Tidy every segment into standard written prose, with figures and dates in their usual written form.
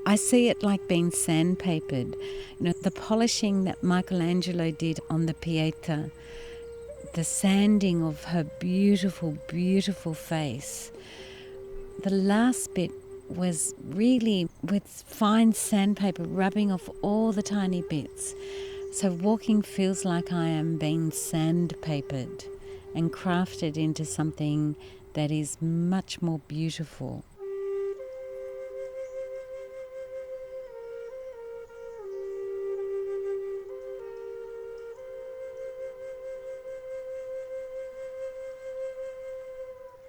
I see it like being sandpapered. The polishing that Michelangelo did on the Pieta, the sanding of her beautiful, beautiful face. The last bit was really with fine sandpaper rubbing off all the tiny bits. So walking feels like I am being sandpapered and crafted into something that is much more beautiful.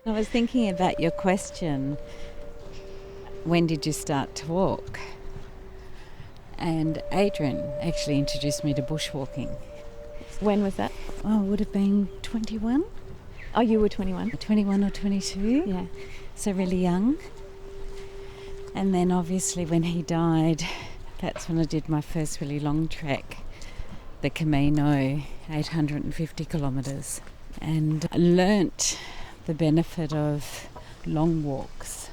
I was thinking about your question, when did you start to walk? And Adrian actually introduced me to bushwalking. When was that? Oh, it would have been 21. Oh, you were 21? 21 or 22. Yeah. So really young. And then obviously when he died, that's when I did my first really long trek, the Camino, 850 kilometres. And I learnt the benefit of long walks,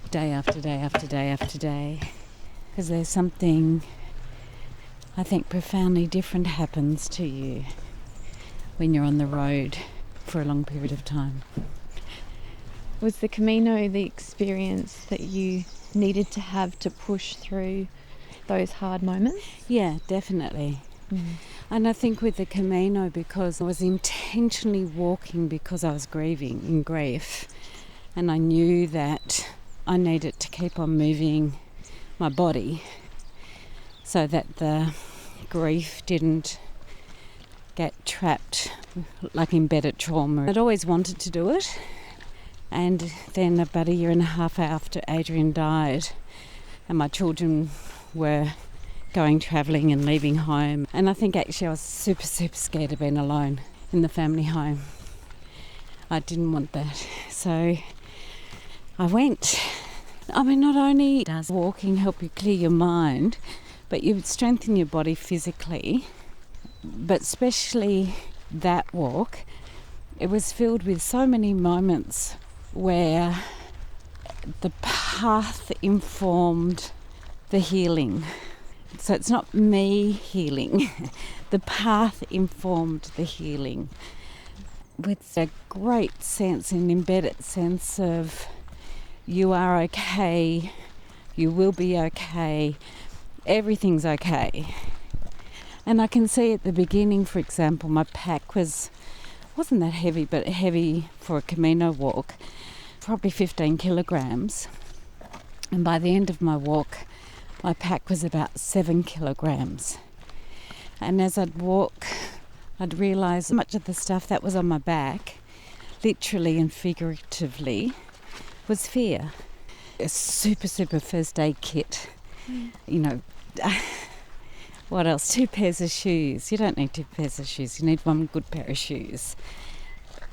day after day after day after day, because there's something, I think, profoundly different happens to you when you're on the road for a long period of time. Was the Camino the experience that you needed to have to push through those hard moments? Yeah, definitely. And I think with the Camino, because I was intentionally walking because I was grieving in grief, and I knew that I needed to keep on moving my body so that the grief didn't get trapped like embedded trauma. I'd always wanted to do it, and then about a year and a half after Adrian died and my children were going travelling and leaving home, and I think actually I was super scared of being alone in the family home. I didn't want that, so I went. I mean, not only does walking help you clear your mind, but you strengthen your body physically, but especially that walk, it was filled with so many moments where the path informed the healing. So it's not me healing, the path informed the healing, with a great sense, an embedded sense of you are okay, you will be okay, everything's okay. And I can see at the beginning, for example, my pack wasn't that heavy, but heavy for a Camino walk, probably 15 kilograms. And by the end of my walk, my pack was about 7 kilograms. And as I'd walk, I'd realise much of the stuff that was on my back, literally and figuratively, was fear. A super first aid kit. What else? 2 pairs of shoes. You don't need 2 pairs of shoes. You need one good pair of shoes.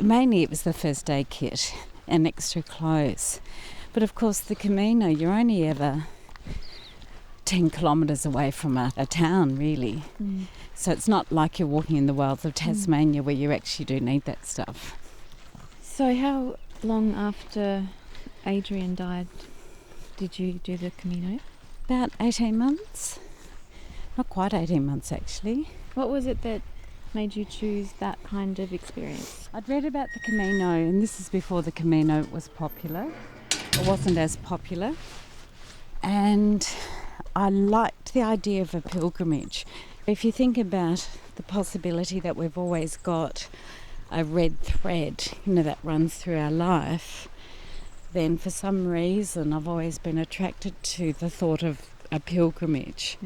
Mainly it was the first aid kit and extra clothes. But of course the Camino, you're only ever 10 kilometres away from a town, really. So it's not like you're walking in the wilds of Tasmania where you actually do need that stuff. So how long after Adrian died did you do the Camino? About 18 months. Not quite 18 months, actually. What was it that made you choose that kind of experience? I'd read about the Camino, and this is before the Camino was popular. It wasn't as popular. And I liked the idea of a pilgrimage. If you think about the possibility that we've always got a red thread, that runs through our life, then for some reason I've always been attracted to the thought of a pilgrimage.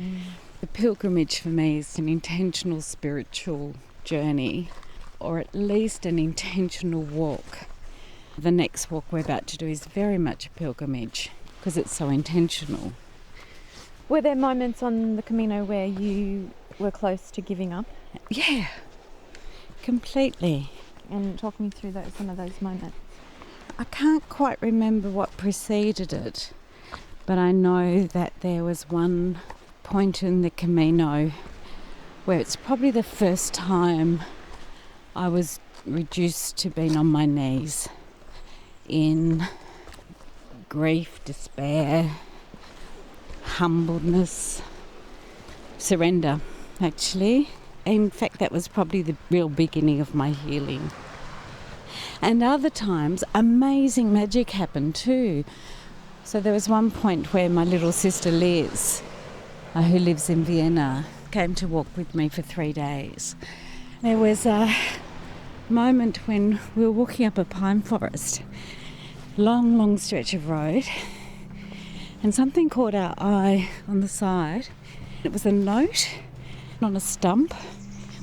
The pilgrimage for me is an intentional spiritual journey, or at least an intentional walk. The next walk we're about to do is very much a pilgrimage because it's so intentional. Were there moments on the Camino where you were close to giving up? Yeah, completely. And talk me through some of those moments. I can't quite remember what preceded it, but I know that there was one point in the Camino where it's probably the first time I was reduced to being on my knees in grief, despair, humbleness, surrender, actually. In fact, that was probably the real beginning of my healing. And other times, amazing magic happened too. So there was one point where my little sister Liz, who lives in Vienna, came to walk with me for 3 days. There was a moment when we were walking up a pine forest, long stretch of road, and something caught our eye on the side. It was a note on a stump.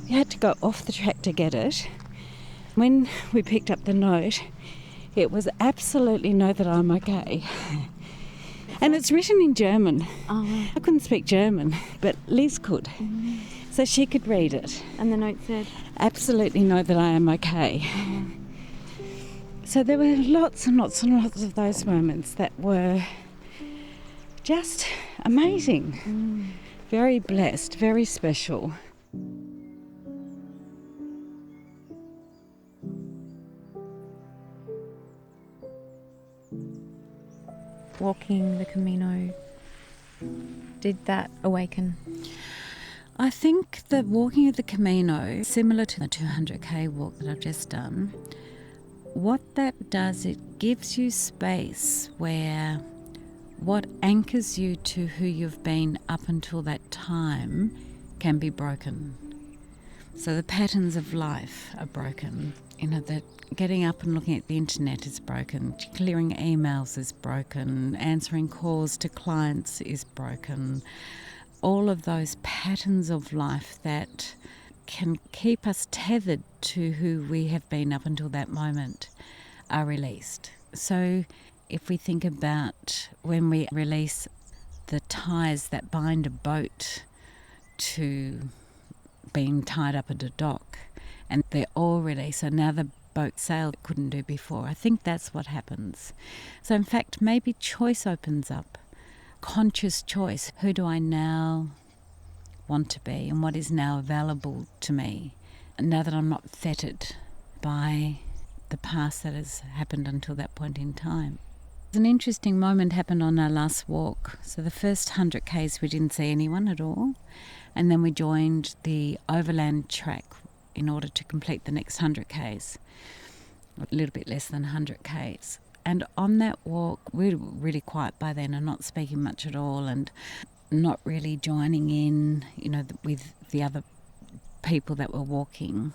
We had to go off the track to get it. When we picked up the note, it was absolutely know that I'm okay. And it's written in German. Oh. I couldn't speak German, but Liz could. So she could read it. And the note said? Absolutely know that I am okay. So there were lots and lots and lots of those moments that were just amazing. Very blessed, very special. Walking the Camino, did that awaken? I think the walking of the Camino, similar to the 200k walk that I've just done, what that does, it gives you space where what anchors you to who you've been up until that time can be broken. So the patterns of life are broken. That getting up and looking at the internet is broken, clearing emails is broken, answering calls to clients is broken. All of those patterns of life that can keep us tethered to who we have been up until that moment are released. So if we think about when we release the ties that bind a boat to being tied up at a dock, and they're all released, so now the boat sailed couldn't do before. I think that's what happens. So in fact, maybe choice opens up. Conscious choice. Who do I now want to be, and what is now available to me? And now that I'm not fettered by the past that has happened until that point in time. An interesting moment happened on our last walk. So the first 100 k's we didn't see anyone at all, and then we joined the overland track in order to complete the next 100 k's, a little bit less than 100 k's. And on that walk, we were really quiet by then and not speaking much at all and not really joining in, with the other people that were walking.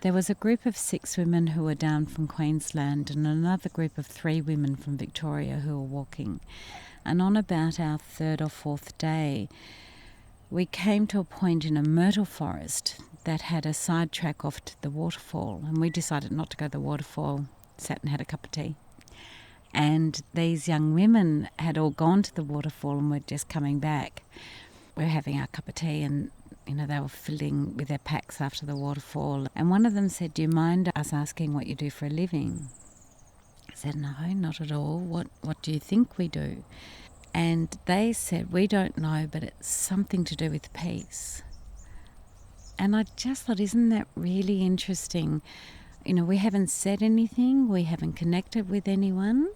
There was a group of 6 women who were down from Queensland and another group of 3 women from Victoria who were walking. And on about our 3rd or 4th day, we came to a point in a myrtle forest that had a side track off to the waterfall, and we decided not to go to the waterfall, sat and had a cup of tea. And these young women had all gone to the waterfall and were just coming back. We were having our cup of tea and, they were filling with their packs after the waterfall. And one of them said, "Do you mind us asking what you do for a living?" I said, "No, not at all. What do you think we do?" And they said, "We don't know, but it's something to do with peace." And I just thought, isn't that really interesting? We haven't said anything, we haven't connected with anyone.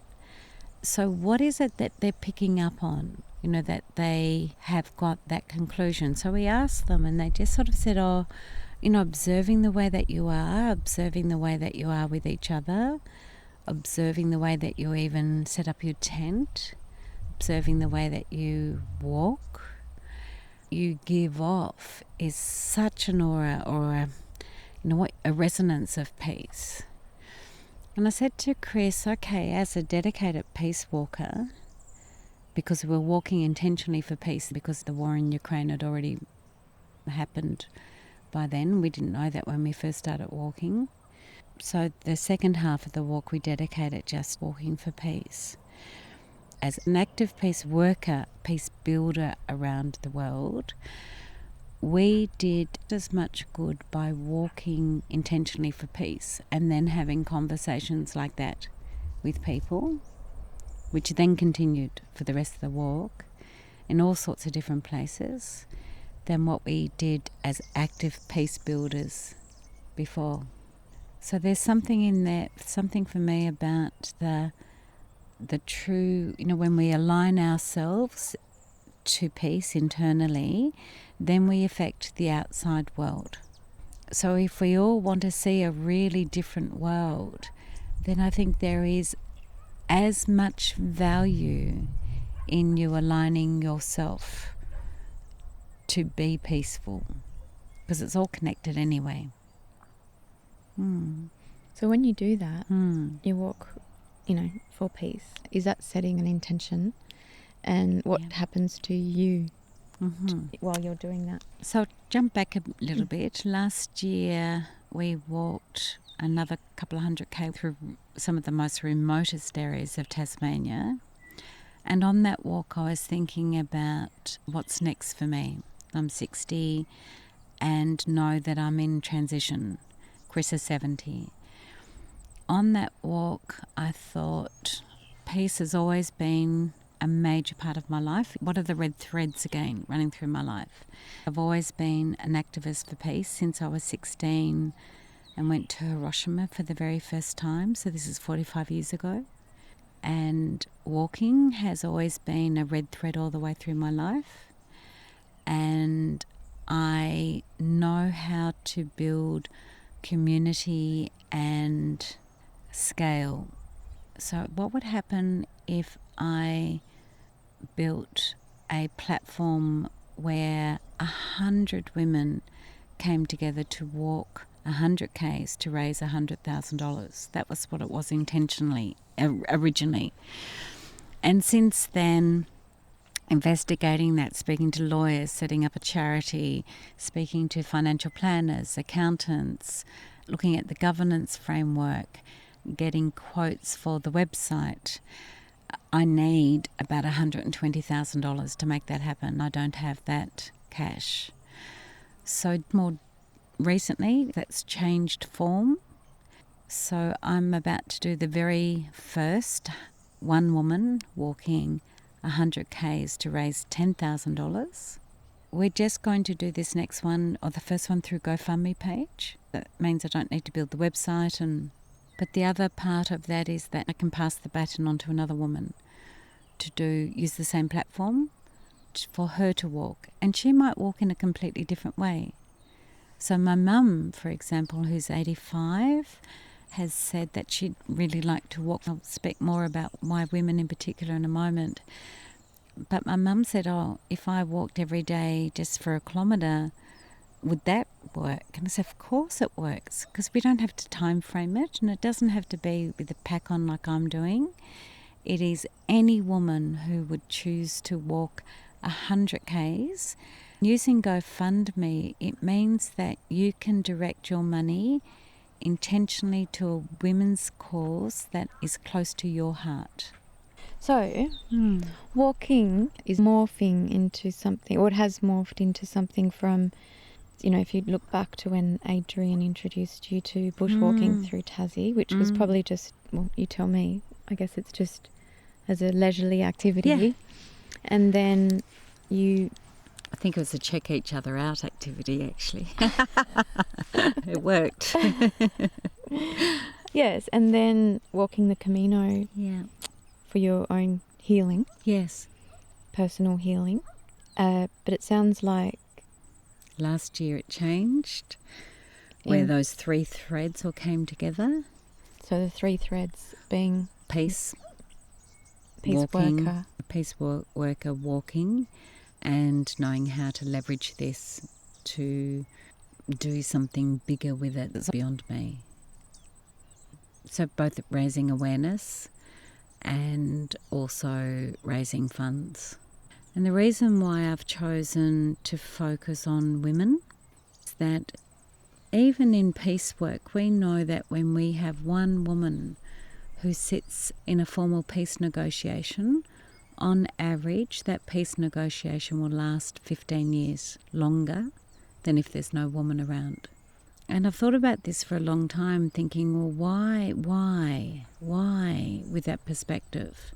So what is it that they're picking up on, that they have got that conclusion? So we asked them and they just sort of said, observing the way that you are, observing the way that you are with each other, observing the way that you even set up your tent, observing the way that you walk, you give off is such an aura or a resonance of peace. And I said to Chris, okay, as a dedicated peace walker, because we were walking intentionally for peace because the war in Ukraine had already happened by then. We didn't know that when we first started walking. So the second half of the walk we dedicated just walking for peace. As an active peace worker, peace builder around the world, we did as much good by walking intentionally for peace and then having conversations like that with people, which then continued for the rest of the walk in all sorts of different places, than what we did as active peace builders before. So there's something in there, something for me about the true, when we align ourselves to peace internally, then we affect the outside world. So if we all want to see a really different world, then I think there is as much value in you aligning yourself to be peaceful, because it's all connected anyway. So when you do that, you walk, for peace. Is that setting an intention? And what happens to you while you're doing that? So jump back a little bit. Last year we walked another couple of 100k through some of the most remotest areas of Tasmania. And on that walk I was thinking about what's next for me. I'm 60 and know that I'm in transition. Chris is 70. On that walk I thought peace has always been a major part of my life. What are the red threads again running through my life? I've always been an activist for peace since I was 16 and went to Hiroshima for the very first time. So this is 45 years ago. And walking has always been a red thread all the way through my life. And I know how to build community and scale. So what would happen if I built a platform where 100 women came together to walk 100 Ks to raise $100,000? That was what it was intentionally, originally. And since then, investigating that, speaking to lawyers, setting up a charity, speaking to financial planners, accountants, looking at the governance framework, getting quotes for the website, I need about $120,000 to make that happen. I don't have that cash. So more recently, that's changed form. So I'm about to do the very first one woman walking 100 Ks to raise $10,000. We're just going to do this next one, or the first one, through GoFundMe page. That means I don't need to build the website. But the other part of that is that I can pass the baton on to another woman to use the same platform for her to walk. And she might walk in a completely different way. So my mum, for example, who's 85, has said that she'd really like to walk. I'll speak more about why women in particular in a moment. But my mum said, if I walked every day just for a kilometre, would that work? And I said, of course it works, because we don't have to time frame it, and it doesn't have to be with a pack on like I'm doing. It is any woman who would choose to walk 100 Ks. Using GoFundMe, it means that you can direct your money intentionally to a women's cause that is close to your heart. So, walking is morphing into something, or it has morphed into something from, if you look back to when Adrian introduced you to bushwalking through Tassie, which was probably just, you tell me, I guess it's just as a leisurely activity. Yeah. And then I think it was a check each other out activity, actually. It worked. Yes, and then walking the Camino for your own healing. Yes. Personal healing. But it sounds like last year it changed, where those three threads all came together. So the three threads being peace worker walking, and knowing how to leverage this to do something bigger with it that's beyond me. So both raising awareness and also raising funds. And the reason why I've chosen to focus on women is that even in peace work, we know that when we have one woman who sits in a formal peace negotiation, on average, that peace negotiation will last 15 years longer than if there's no woman around. And I've thought about this for a long time, thinking, well, why with that perspective?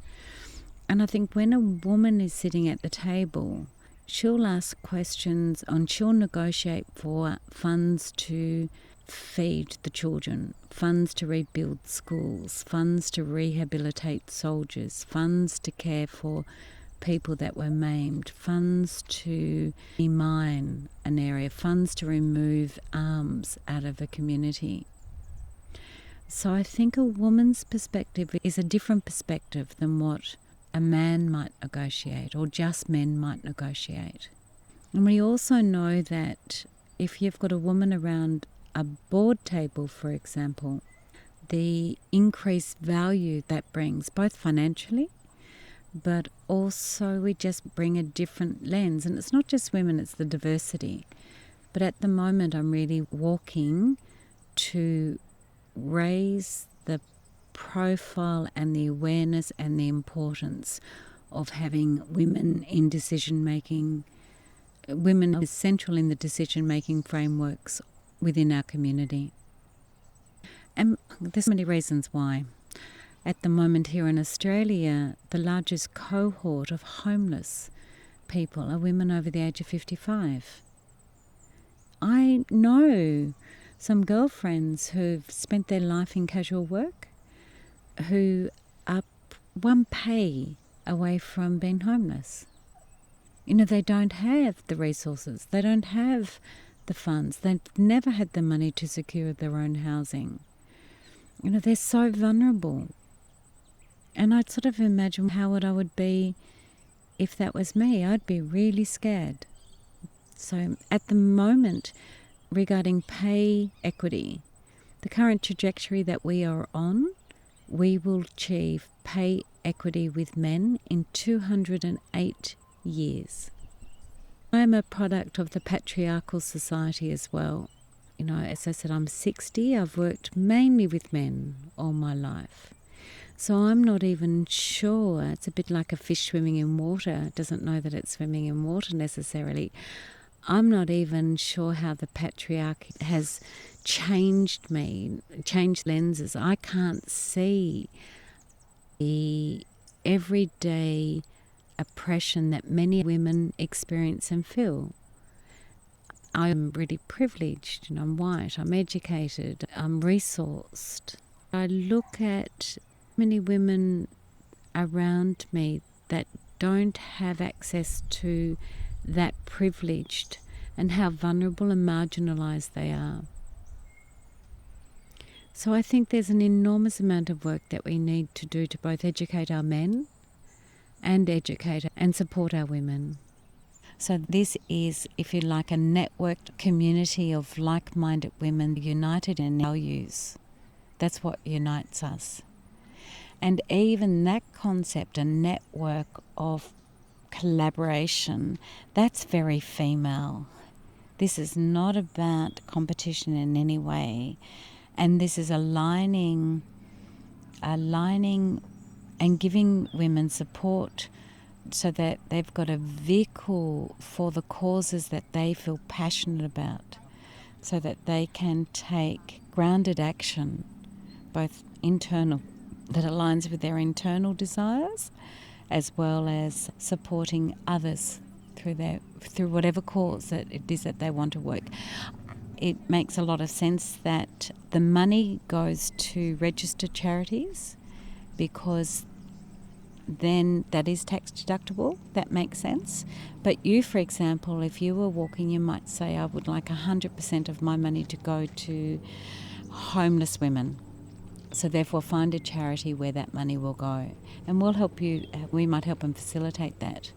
And I think when a woman is sitting at the table, she'll ask questions and she'll negotiate for funds to feed the children, funds to rebuild schools, funds to rehabilitate soldiers, funds to care for people that were maimed, funds to mine an area, funds to remove arms out of a community. So I think a woman's perspective is a different perspective than what a man might negotiate or just men might negotiate. And we also know that if you've got a woman around a board table, for example, the increased value that brings, both financially, but also we just bring a different lens. And it's not just women, it's the diversity. But at the moment, I'm really walking to raise the profile and the awareness and the importance of having women in decision-making. Women are central in the decision-making frameworks within our community. And there's many reasons why. At the moment here in Australia, the largest cohort of homeless people are women over the age of 55. I know some girlfriends who've spent their life in casual work who are one pay away from being homeless. You know, they don't have the resources, they don't have the funds, they've never had the money to secure their own housing. You know, they're so vulnerable. And I'd sort of imagine how I would be if that was me. I'd be really scared. So at the moment, regarding pay equity, the current trajectory that we are on, we will achieve pay equity with men in 208 years. I am a product of the patriarchal society as well. You know, as I said, I'm 60. I've worked mainly with men all my life. So I'm not even sure. It's a bit like a fish swimming in water. It doesn't know that it's swimming in water necessarily. I'm not even sure how the patriarchy has changed me, changed lenses. I can't see the everyday oppression that many women experience and feel. I'm really privileged, and I'm white, I'm educated, I'm resourced. I look at many women around me that don't have access to that privileged and how vulnerable and marginalised they are. So I think there's an enormous amount of work that we need to do to both educate our men and educate and support our women. So this is, if you like, a networked community of like-minded women united in values. That's what unites us. And even that concept, a network of collaboration, that's very female. This is not about competition in any way. And this is aligning and giving women support so that they've got a vehicle for the causes that they feel passionate about, so that they can take grounded action, both internal, that aligns with their internal desires, as well as supporting others through whatever cause that it is that they want to work. It makes a lot of sense that the money goes to registered charities, because then that is tax deductible. That makes sense. But you, for example, if you were walking, you might say, I would like 100% of my money to go to homeless women. So therefore find a charity where that money will go. And we'll help you, we might help and facilitate that.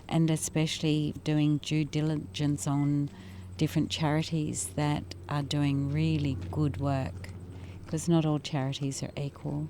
And especially doing due diligence on different charities that are doing really good work, because not all charities are equal.